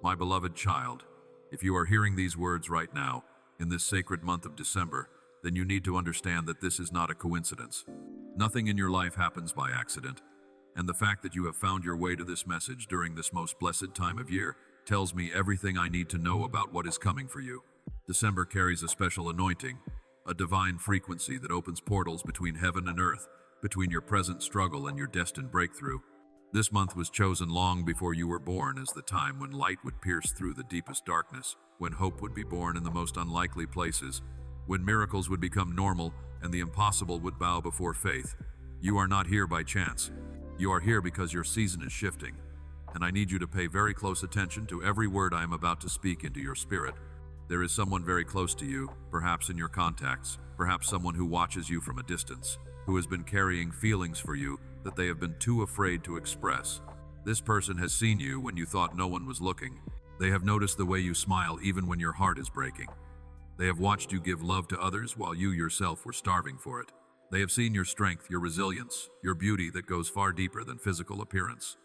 My beloved child, if you are hearing these words right now, in this sacred month of December, then you need to understand that this is not a coincidence. Nothing in your life happens by accident, and the fact that you have found your way to this message during this most blessed time of year tells me everything I need to know about what is coming for you. December carries a special anointing, a divine frequency that opens portals between heaven and earth, between your present struggle and your destined breakthrough. This month was chosen long before you were born as the time when light would pierce through the deepest darkness, when hope would be born in the most unlikely places, when miracles would become normal and the impossible would bow before faith. You are not here by chance. You are here because your season is shifting, and I need you to pay very close attention to every word I am about to speak into your spirit. There is someone very close to you, perhaps in your contacts, perhaps someone who watches you from a distance, who has been carrying feelings for you that they have been too afraid to express. This person has seen you when you thought no one was looking. They have noticed the way you smile even when your heart is breaking. They have watched you give love to others while you yourself were starving for it. They have seen your strength, your resilience, your beauty that goes far deeper than physical appearance.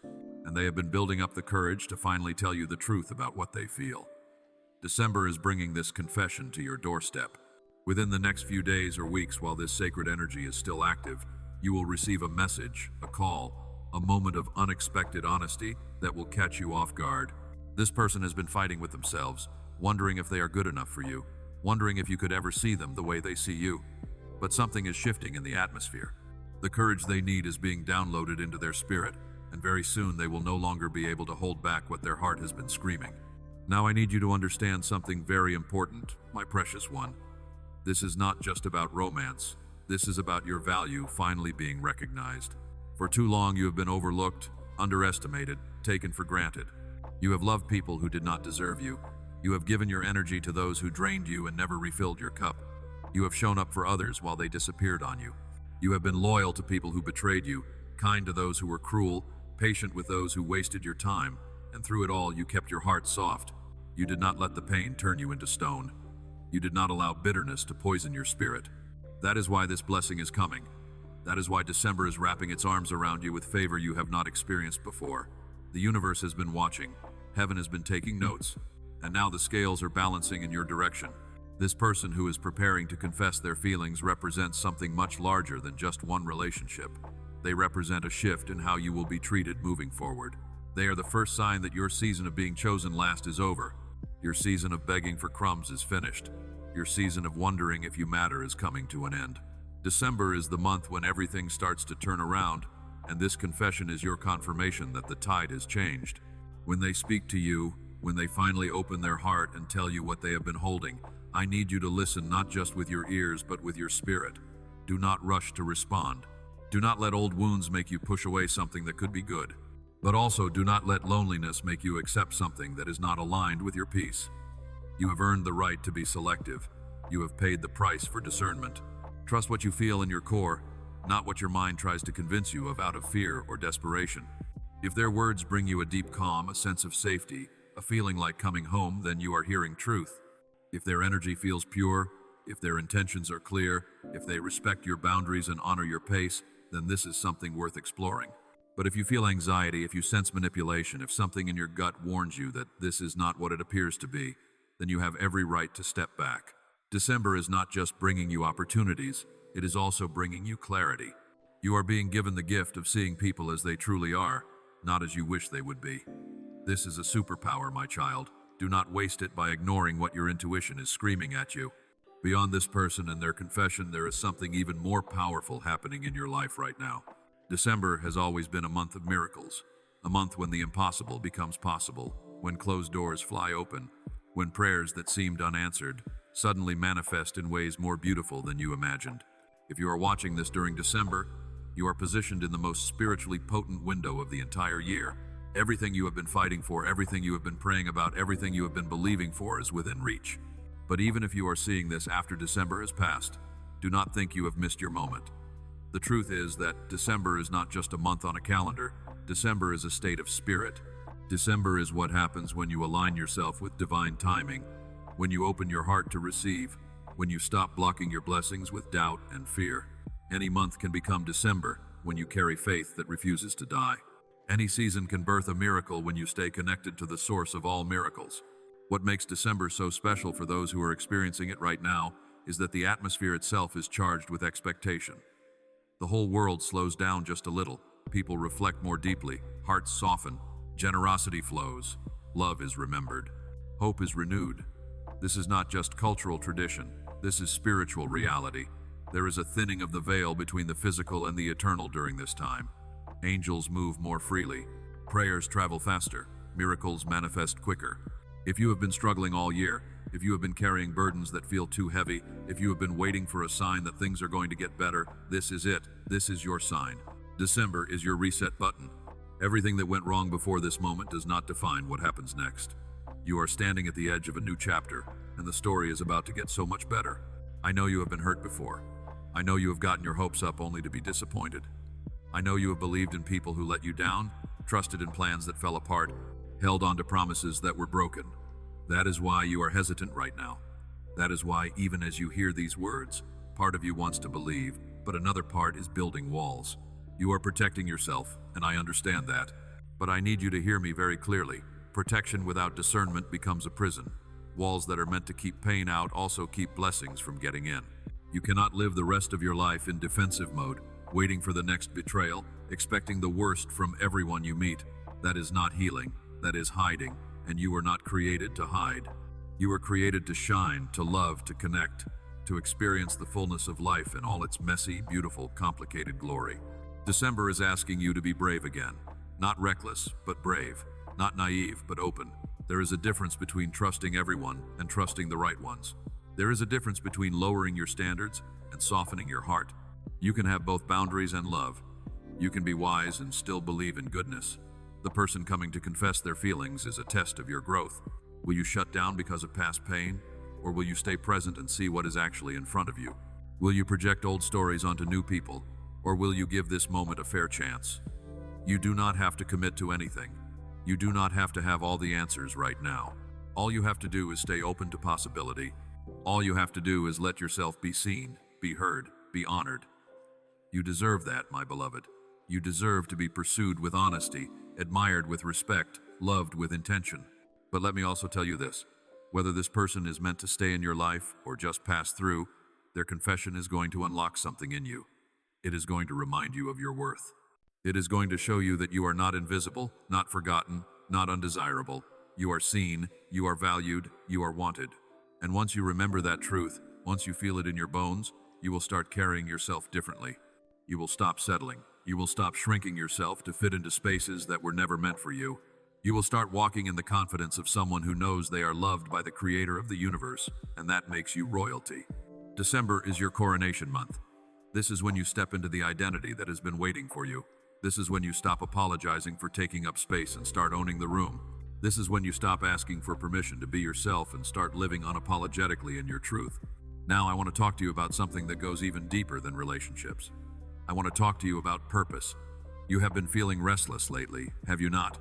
And they have been building up the courage to finally tell you the truth about what they feel. December is bringing this confession to your doorstep. Within the next few days or weeks, while this sacred energy is still active, you will receive a message, a call, a moment of unexpected honesty that will catch you off guard. This person has been fighting with themselves, wondering if they are good enough for you, wondering if you could ever see them the way they see you. But something is shifting in the atmosphere. The courage they need is being downloaded into their spirit, and very soon they will no longer be able to hold back what their heart has been screaming. Now I need you to understand something very important, my precious one. This is not just about romance. This is about your value finally being recognized. For too long you have been overlooked, underestimated, taken for granted. You have loved people who did not deserve you. You have given your energy to those who drained you and never refilled your cup. You have shown up for others while they disappeared on you. You have been loyal to people who betrayed you, kind to those who were cruel, patient with those who wasted your time, and through it all you kept your heart soft. You did not let the pain turn you into stone. You did not allow bitterness to poison your spirit. That is why this blessing is coming. That is why December is wrapping its arms around you with favor you have not experienced before. The universe has been watching. Heaven has been taking notes. And now the scales are balancing in your direction. This person who is preparing to confess their feelings represents something much larger than just one relationship. They represent a shift in how you will be treated moving forward. They are the first sign that your season of being chosen last is over. Your season of begging for crumbs is finished. Your season of wondering if you matter is coming to an end. December is the month when everything starts to turn around, and this confession is your confirmation that the tide has changed. When they speak to you, when they finally open their heart and tell you what they have been holding, I need you to listen not just with your ears but with your spirit. Do not rush to respond. Do not let old wounds make you push away something that could be good. But also do not let loneliness make you accept something that is not aligned with your peace. You have earned the right to be selective. You have paid the price for discernment. Trust what you feel in your core, not what your mind tries to convince you of out of fear or desperation. If their words bring you a deep calm, a sense of safety, a feeling like coming home, then you are hearing truth. If their energy feels pure, if their intentions are clear, if they respect your boundaries and honor your pace, then this is something worth exploring. But if you feel anxiety, if you sense manipulation, if something in your gut warns you that this is not what it appears to be, then you have every right to step back. December is not just bringing you opportunities, it is also bringing you clarity. You are being given the gift of seeing people as they truly are, not as you wish they would be. This is a superpower, my child. Do not waste it by ignoring what your intuition is screaming at you. Beyond this person and their confession, there is something even more powerful happening in your life right now. December has always been a month of miracles, a month when the impossible becomes possible, when closed doors fly open, when prayers that seemed unanswered suddenly manifest in ways more beautiful than you imagined. If you are watching this during December, you are positioned in the most spiritually potent window of the entire year. Everything you have been fighting for, everything you have been praying about, everything you have been believing for is within reach. But even if you are seeing this after December has passed, do not think you have missed your moment. The truth is that December is not just a month on a calendar. December is a state of spirit. December is what happens when you align yourself with divine timing, when you open your heart to receive, when you stop blocking your blessings with doubt and fear. Any month can become December when you carry faith that refuses to die. Any season can birth a miracle when you stay connected to the source of all miracles. What makes December so special for those who are experiencing it right now is that the atmosphere itself is charged with expectation. The whole world slows down just a little. People reflect more deeply, hearts soften, generosity flows, love is remembered, hope is renewed. This is not just cultural tradition, this is spiritual reality. There is a thinning of the veil between the physical and the eternal during this time. Angels move more freely, prayers travel faster, miracles manifest quicker. If you have been struggling all year, if you have been carrying burdens that feel too heavy, if you have been waiting for a sign that things are going to get better, this is it. This is your sign. December is your reset button. Everything that went wrong before this moment does not define what happens next. You are standing at the edge of a new chapter, and the story is about to get so much better. I know you have been hurt before. I know you have gotten your hopes up only to be disappointed. I know you have believed in people who let you down, trusted in plans that fell apart, held on to promises that were broken. That is why you are hesitant right now. That is why, even as you hear these words, part of you wants to believe, but another part is building walls. You are protecting yourself, and I understand that. But I need you to hear me very clearly. Protection without discernment becomes a prison. Walls that are meant to keep pain out also keep blessings from getting in. You cannot live the rest of your life in defensive mode, waiting for the next betrayal, expecting the worst from everyone you meet. That is not healing, that is hiding, and you were not created to hide. You were created to shine, to love, to connect, to experience the fullness of life in all its messy, beautiful, complicated glory. December is asking you to be brave again. Not reckless, but brave. Not naive, but open. There is a difference between trusting everyone and trusting the right ones. There is a difference between lowering your standards and softening your heart. You can have both boundaries and love. You can be wise and still believe in goodness. The person coming to confess their feelings is a test of your growth. Will you shut down because of past pain? Or will you stay present and see what is actually in front of you? Will you project old stories onto new people? Or will you give this moment a fair chance? You do not have to commit to anything. You do not have to have all the answers right now. All you have to do is stay open to possibility. All you have to do is let yourself be seen, be heard, be honored. You deserve that, my beloved. You deserve to be pursued with honesty, admired with respect, loved with intention. But let me also tell you this. Whether this person is meant to stay in your life or just pass through, their confession is going to unlock something in you. It is going to remind you of your worth. It is going to show you that you are not invisible, not forgotten, not undesirable. You are seen, you are valued, you are wanted. And once you remember that truth, once you feel it in your bones, you will start carrying yourself differently. You will stop settling. You will stop shrinking yourself to fit into spaces that were never meant for you. You will start walking in the confidence of someone who knows they are loved by the creator of the universe, and that makes you royalty. December is your coronation month. This is when you step into the identity that has been waiting for you. This is when you stop apologizing for taking up space and start owning the room. This is when you stop asking for permission to be yourself and start living unapologetically in your truth. Now I want to talk to you about something that goes even deeper than relationships. I want to talk to you about purpose. You have been feeling restless lately, have you not?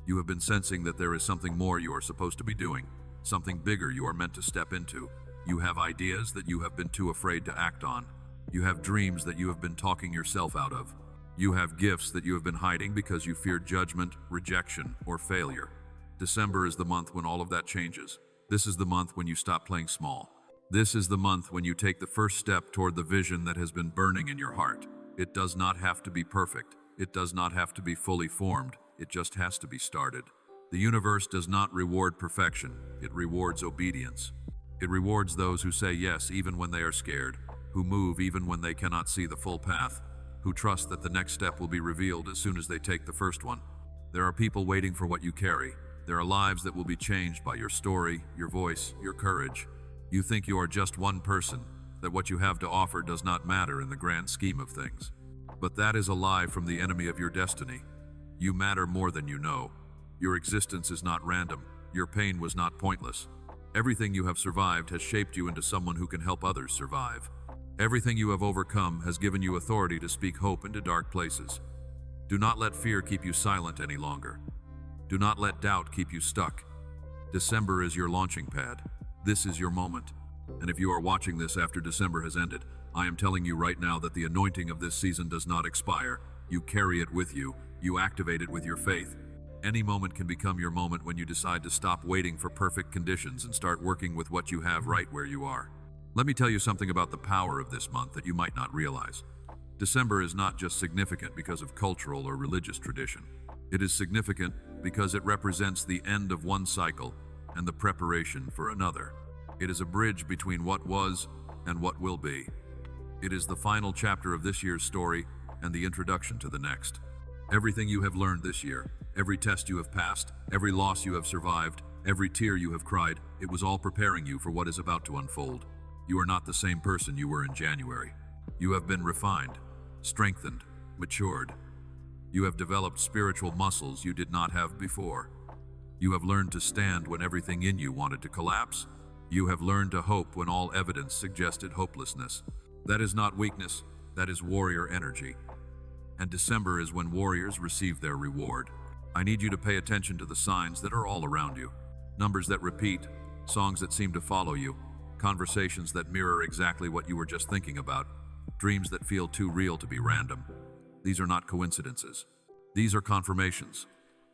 You have been sensing that there is something more you are supposed to be doing, something bigger you are meant to step into. You have ideas that you have been too afraid to act on. You have dreams that you have been talking yourself out of. You have gifts that you have been hiding because you fear judgment, rejection, or failure. December is the month when all of that changes. This is the month when you stop playing small. This is the month when you take the first step toward the vision that has been burning in your heart. It does not have to be perfect. It does not have to be fully formed. It just has to be started. The universe does not reward perfection. It rewards obedience. It rewards those who say yes even when they are scared, who move even when they cannot see the full path, who trust that the next step will be revealed as soon as they take the first one. There are people waiting for what you carry. There are lives that will be changed by your story, your voice, your courage. You think you are just one person, that what you have to offer does not matter in the grand scheme of things. But that is a lie from the enemy of your destiny. You matter more than you know. Your existence is not random. Your pain was not pointless. Everything you have survived has shaped you into someone who can help others survive. Everything you have overcome has given you authority to speak hope into dark places. Do not let fear keep you silent any longer. Do not let doubt keep you stuck. December is your launching pad. This is your moment. And if you are watching this after December has ended, I am telling you right now that the anointing of this season does not expire. You carry it with you. You activate it with your faith. Any moment can become your moment when you decide to stop waiting for perfect conditions and start working with what you have right where you are. Let me tell you something about the power of this month that you might not realize. December is not just significant because of cultural or religious tradition. It is significant because it represents the end of one cycle and the preparation for another. It is a bridge between what was and what will be. It is the final chapter of this year's story and the introduction to the next. Everything you have learned this year, every test you have passed, every loss you have survived, every tear you have cried, it was all preparing you for what is about to unfold. You are not the same person you were in January. You have been refined, strengthened, matured. You have developed spiritual muscles you did not have before. You have learned to stand when everything in you wanted to collapse. You have learned to hope when all evidence suggested hopelessness. That is not weakness, that is warrior energy. And December is when warriors receive their reward. I need you to pay attention to the signs that are all around you. Numbers that repeat, songs that seem to follow you, conversations that mirror exactly what you were just thinking about, dreams that feel too real to be random. These are not coincidences. These are confirmations.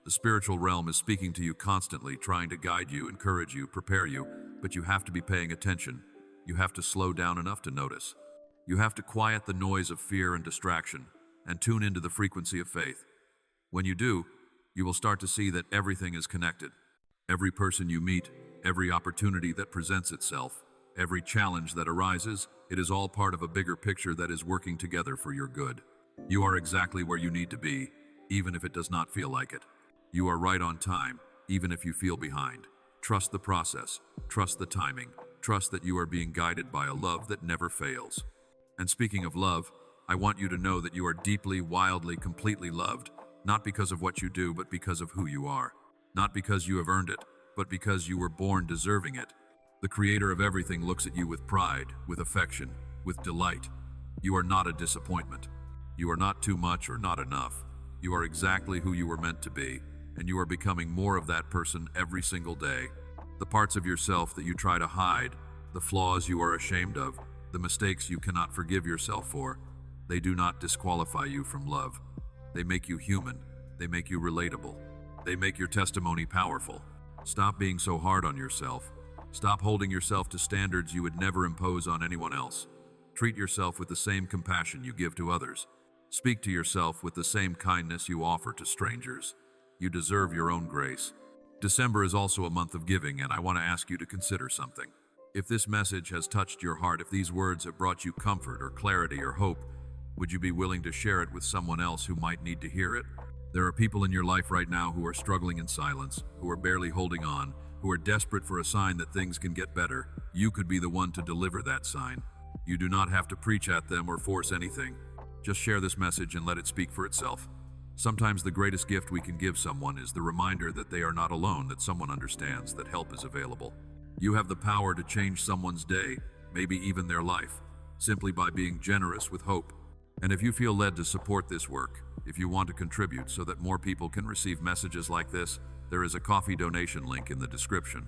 The spiritual realm is speaking to you constantly, trying to guide you, encourage you, prepare you, but you have to be paying attention. You have to slow down enough to notice. You have to quiet the noise of fear and distraction and tune into the frequency of faith. When you do, you will start to see that everything is connected. Every person you meet, every opportunity that presents itself, every challenge that arises, it is all part of a bigger picture that is working together for your good. You are exactly where you need to be, even if it does not feel like it. You are right on time, even if you feel behind. Trust the process, trust the timing, trust that you are being guided by a love that never fails. And speaking of love, I want you to know that you are deeply, wildly, completely loved, not because of what you do, but because of who you are. Not because you have earned it, but because you were born deserving it. The Creator of everything looks at you with pride, with affection, with delight. You are not a disappointment. You are not too much or not enough. You are exactly who you were meant to be, and you are becoming more of that person every single day. The parts of yourself that you try to hide, the flaws you are ashamed of, the mistakes you cannot forgive yourself for, they do not disqualify you from love. They make you human. They make you relatable. They make your testimony powerful. Stop being so hard on yourself. Stop holding yourself to standards you would never impose on anyone else. Treat yourself with the same compassion you give to others. Speak to yourself with the same kindness you offer to strangers. You deserve your own grace. December is also a month of giving, and I want to ask you to consider something. If this message has touched your heart, if these words have brought you comfort or clarity or hope, would you be willing to share it with someone else who might need to hear it? There are people in your life right now who are struggling in silence, who are barely holding on, who are desperate for a sign that things can get better. You could be the one to deliver that sign. You do not have to preach at them or force anything. Just share this message and let it speak for itself. Sometimes the greatest gift we can give someone is the reminder that they are not alone, that someone understands, that help is available. You have the power to change someone's day, maybe even their life, simply by being generous with hope. And if you feel led to support this work, if you want to contribute so that more people can receive messages like this, there is a coffee donation link in the description.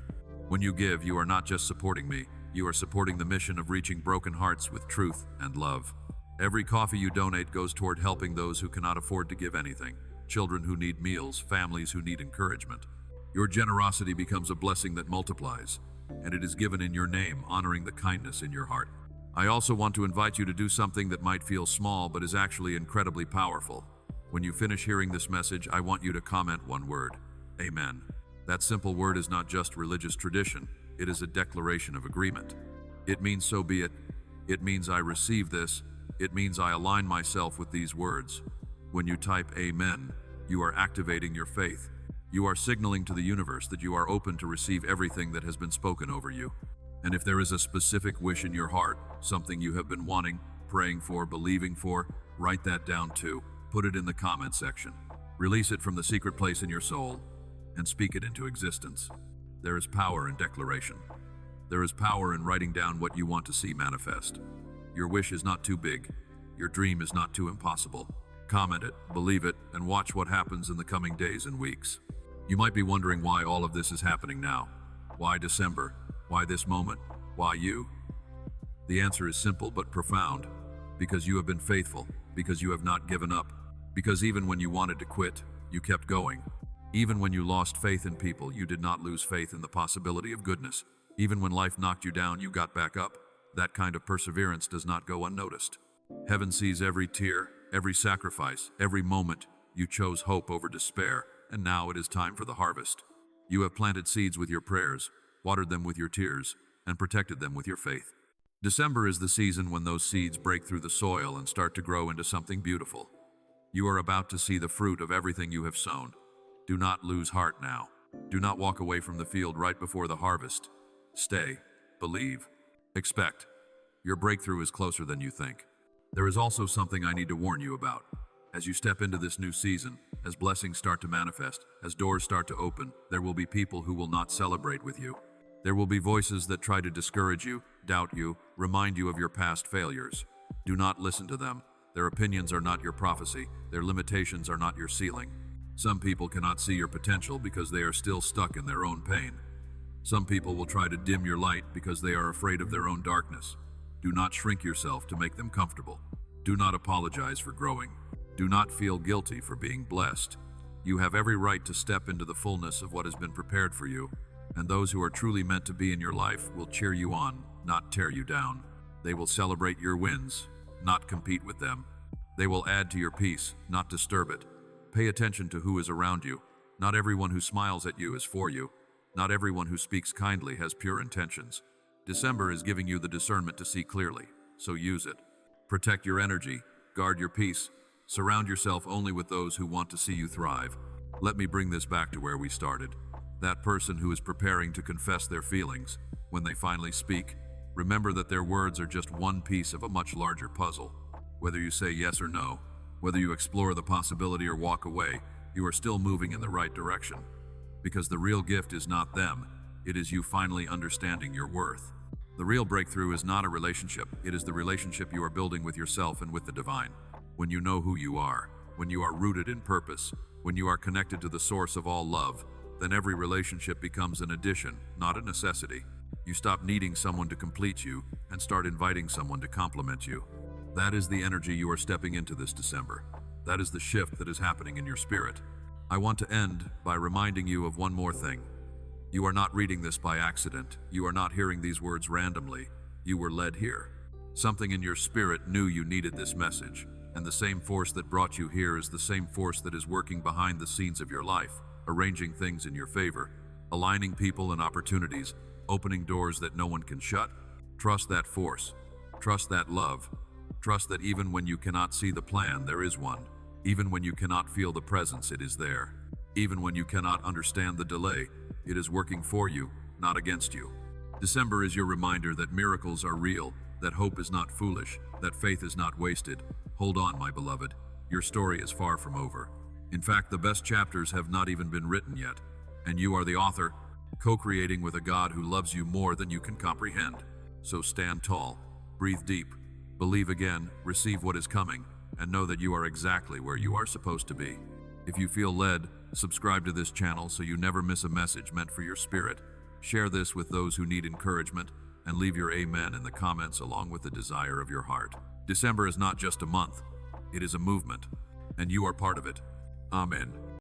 When you give, you are not just supporting me, you are supporting the mission of reaching broken hearts with truth and love. Every coffee you donate goes toward helping those who cannot afford to give anything, children who need meals, families who need encouragement. Your generosity becomes a blessing that multiplies, and it is given in your name, honoring the kindness in your heart. I also want to invite you to do something that might feel small but is actually incredibly powerful. When you finish hearing this message, I want you to comment one word: Amen. That simple word is not just religious tradition, it is a declaration of agreement. It means so be it. It means I receive this. It means I align myself with these words. When you type Amen, you are activating your faith. You are signaling to the universe that you are open to receive everything that has been spoken over you. And if there is a specific wish in your heart, something you have been wanting, praying for, believing for, write that down too. Put it in the comment section. Release it from the secret place in your soul and speak it into existence. There is power in declaration. There is power in writing down what you want to see manifest. Your wish is not too big. Your dream is not too impossible. Comment it, believe it, and watch what happens in the coming days and weeks. You might be wondering why all of this is happening now. Why December? Why this moment? Why you? The answer is simple but profound. Because you have been faithful. Because you have not given up. Because even when you wanted to quit, you kept going. Even when you lost faith in people, you did not lose faith in the possibility of goodness. Even when life knocked you down, you got back up. That kind of perseverance does not go unnoticed. Heaven sees every tear, every sacrifice, every moment. You chose hope over despair, and now it is time for the harvest. You have planted seeds with your prayers, watered them with your tears, and protected them with your faith. December is the season when those seeds break through the soil and start to grow into something beautiful. You are about to see the fruit of everything you have sown. Do not lose heart now. Do not walk away from the field right before the harvest. Stay, believe, expect. Your breakthrough is closer than you think. There is also something I need to warn you about. As you step into this new season, as blessings start to manifest, as doors start to open, there will be people who will not celebrate with you. There will be voices that try to discourage you, doubt you, remind you of your past failures. Do not listen to them. Their opinions are not your prophecy. Their limitations are not your ceiling. Some people cannot see your potential because they are still stuck in their own pain. Some people will try to dim your light because they are afraid of their own darkness. Do not shrink yourself to make them comfortable. Do not apologize for growing. Do not feel guilty for being blessed. You have every right to step into the fullness of what has been prepared for you, and those who are truly meant to be in your life will cheer you on, not tear you down. They will celebrate your wins, not compete with them. They will add to your peace, not disturb it. Pay attention to who is around you. Not everyone who smiles at you is for you. Not everyone who speaks kindly has pure intentions. December is giving you the discernment to see clearly, so use it. Protect your energy, guard your peace, surround yourself only with those who want to see you thrive. Let me bring this back to where we started. That person who is preparing to confess their feelings, when they finally speak, remember that their words are just one piece of a much larger puzzle. Whether you say yes or no, whether you explore the possibility or walk away, you are still moving in the right direction. Because the real gift is not them, it is you finally understanding your worth. The real breakthrough is not a relationship, it is the relationship you are building with yourself and with the divine. When you know who you are, when you are rooted in purpose, when you are connected to the source of all love, then every relationship becomes an addition, not a necessity. You stop needing someone to complete you and start inviting someone to complement you. That is the energy you are stepping into this December. That is the shift that is happening in your spirit. I want to end by reminding you of one more thing. You are not reading this by accident. You are not hearing these words randomly. You were led here. Something in your spirit knew you needed this message, and the same force that brought you here is the same force that is working behind the scenes of your life, arranging things in your favor, aligning people and opportunities, opening doors that no one can shut. Trust that force. Trust that love. Trust that even when you cannot see the plan, there is one. Even when you cannot feel the presence, it is there. Even when you cannot understand the delay, it is working for you, not against you. December is your reminder that miracles are real, that hope is not foolish, that faith is not wasted. Hold on, my beloved. Your story is far from over. In fact, the best chapters have not even been written yet, and you are the author, co-creating with a God who loves you more than you can comprehend. So stand tall, breathe deep, believe again, receive what is coming, and know that you are exactly where you are supposed to be. If you feel led, subscribe to this channel so you never miss a message meant for your spirit. Share this with those who need encouragement, and leave your amen in the comments along with the desire of your heart. December is not just a month, it is a movement, and you are part of it. Amen.